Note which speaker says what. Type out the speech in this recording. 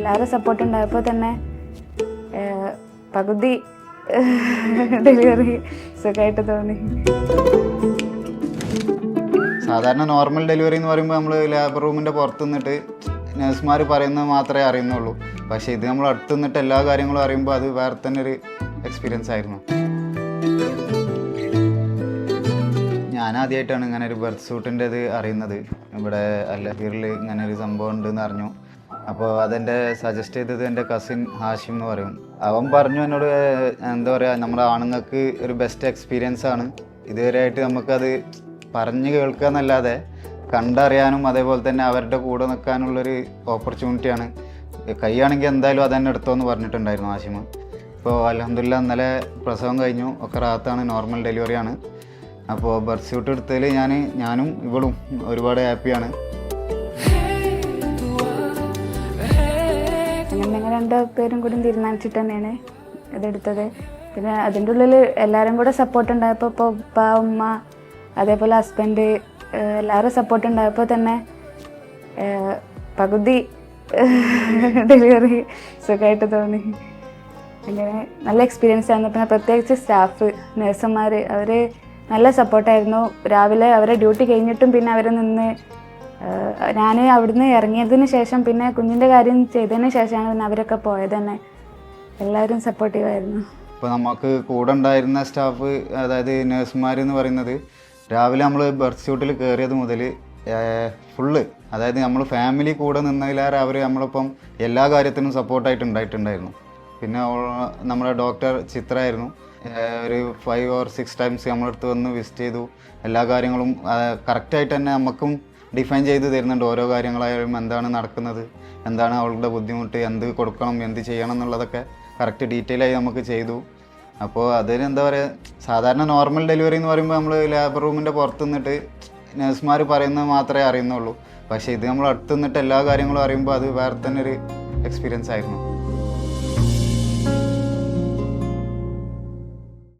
Speaker 1: എല്ലാവരും സപ്പോർട്ട് ഉണ്ടായപ്പോൾ തന്നെ പകുതി ഡെലിവറി സുഖമായിട്ട് തോന്നി.
Speaker 2: സാധാരണ നോർമൽ ഡെലിവറി എന്ന് പറയുമ്പോൾ നമ്മൾ ലേബർ റൂമിൻ്റെ പുറത്ത് നിന്നിട്ട് നഴ്സുമാർ പറയുന്നത് മാത്രമേ അറിയുന്നുള്ളൂ. പക്ഷേ ഇത് നമ്മൾ അടുത്ത് നിന്നിട്ട് എല്ലാ കാര്യങ്ങളും അറിയുമ്പോൾ അത് വേറെ തന്നെ ഒരു എക്സ്പീരിയൻസ് ആയിരുന്നു. ഞാൻ ആദ്യമായിട്ടാണ് ഇങ്ങനെ ഒരു ബർത്ത് സൂട്ടിൻ്റെ ഇത് അറിയുന്നത്. ഇവിടെ അല്ലഹീറിൽ ഇങ്ങനെ ഒരു സംഭവം ഉണ്ടെന്ന് അറിഞ്ഞു. അപ്പോൾ അതെൻ്റെ സജസ്റ്റ് ചെയ്തത് എൻ്റെ കസിൻ ഹാഷിം എന്ന് പറയും. അവൻ പറഞ്ഞു എന്നോട്, എന്താ പറയുക, നമ്മുടെ ആണുങ്ങൾക്ക് ഒരു ബെസ്റ്റ് എക്സ്പീരിയൻസ് ആണ്. ഇതുവരെയായിട്ട് നമുക്കത് പറഞ്ഞ് കേൾക്കുക എന്നല്ലാതെ കണ്ടറിയാനും അതേപോലെ തന്നെ അവരുടെ കൂടെ നിൽക്കാനുള്ളൊരു ഓപ്പർച്യൂണിറ്റിയാണ്. കൈയാണെങ്കിൽ എന്തായാലും അത് തന്നെ എടുത്തോ എന്ന് പറഞ്ഞിട്ടുണ്ടായിരുന്നു ഹാഷിം. ഇപ്പോൾ അൽഹംദുലില്ലാ ഇന്നലെ പ്രസവം കഴിഞ്ഞു, ഒക്കെ റാത്താണ്, നോർമൽ ഡെലിവറിയാണ്. അപ്പോൾ ബർത്ത് സ്യൂട്ട് എടുത്തതിൽ ഞാനും ഇവളും ഒരുപാട് ഹാപ്പിയാണ്.
Speaker 1: ഞങ്ങൾ 2 പേരും കൂടി തീരുമാനിച്ചിട്ട് തന്നെയാണ് ഇതെടുത്തത്. പിന്നെ അതിൻ്റെ ഉള്ളിൽ എല്ലാവരും കൂടെ സപ്പോർട്ട് ഉണ്ടായപ്പോൾ ഇപ്പോൾ ഉപ്പ, ഉമ്മ, അതേപോലെ ഹസ്ബൻഡ്, എല്ലാവരും സപ്പോർട്ട് ഉണ്ടായപ്പോൾ തന്നെ പകുതി ഡെലിവറി സുഖമായിട്ട് തോന്നി. അങ്ങനെ നല്ല എക്സ്പീരിയൻസ് ആയിരുന്നു. പിന്നെ പ്രത്യേകിച്ച് സ്റ്റാഫ്, നഴ്സുമാർ, അവർ നല്ല സപ്പോർട്ടായിരുന്നു. രാവിലെ അവരെ ഡ്യൂട്ടി കഴിഞ്ഞിട്ടും പിന്നെ അവർ നിന്ന്, ഞാൻ അവിടുന്ന് ഇറങ്ങിയതിന് ശേഷം പിന്നെ കുഞ്ഞിൻ്റെ കാര്യം ചെയ്തതിന് ശേഷമാണ് പിന്നെ അവരൊക്കെ പോയത് തന്നെ. എല്ലാവരും സപ്പോർട്ടീവായിരുന്നു.
Speaker 2: ഇപ്പോൾ നമുക്ക് കൂടെ ഉണ്ടായിരുന്ന സ്റ്റാഫ്, അതായത് നഴ്സുമാരെന്ന് പറയുന്നത്, രാവിലെ നമ്മൾ ബർത്ത് സ്യൂട്ടിൽ കയറിയത് മുതൽ ഫുള്ള്, അതായത് നമ്മൾ ഫാമിലി കൂടെ നിന്നതിലേറെ അവർ നമ്മളിപ്പം എല്ലാ കാര്യത്തിനും സപ്പോർട്ടായിട്ട് ഉണ്ടായിട്ടുണ്ടായിരുന്നു. പിന്നെ നമ്മുടെ ഡോക്ടർ ചിത്ര ആയിരുന്നു. ഒരു 5 or 6 ടൈംസ് നമ്മളടുത്ത് വന്ന് വിസിറ്റ് ചെയ്തു. എല്ലാ കാര്യങ്ങളും കറക്റ്റായിട്ട് തന്നെ നമുക്കും ഡിഫൈൻ ചെയ്ത് തരുന്നുണ്ട്. ഓരോ കാര്യങ്ങളായാലും എന്താണ് നടക്കുന്നത്, എന്താണ് അവളുടെ ബുദ്ധിമുട്ട്, എന്ത് കൊടുക്കണം, എന്ത് ചെയ്യണം എന്നുള്ളതൊക്കെ കറക്റ്റ് ഡീറ്റെയിലായി നമുക്ക് ചെയ്തു. അപ്പോൾ അതിന് എന്താ പറയുക, സാധാരണ നോർമൽ ഡെലിവറി എന്ന് പറയുമ്പോൾ നമ്മൾ ലേബർ റൂമിൻ്റെ പുറത്ത് നിന്നിട്ട് നഴ്സുമാർ പറയുന്നത് മാത്രമേ അറിയുന്നുള്ളൂ. പക്ഷേ ഇത് നമ്മൾ അടുത്ത് നിന്നിട്ട് എല്ലാ കാര്യങ്ങളും അറിയുമ്പോൾ അത് വേറെ തന്നെ ഒരു എക്സ്പീരിയൻസ് ആയിരുന്നു.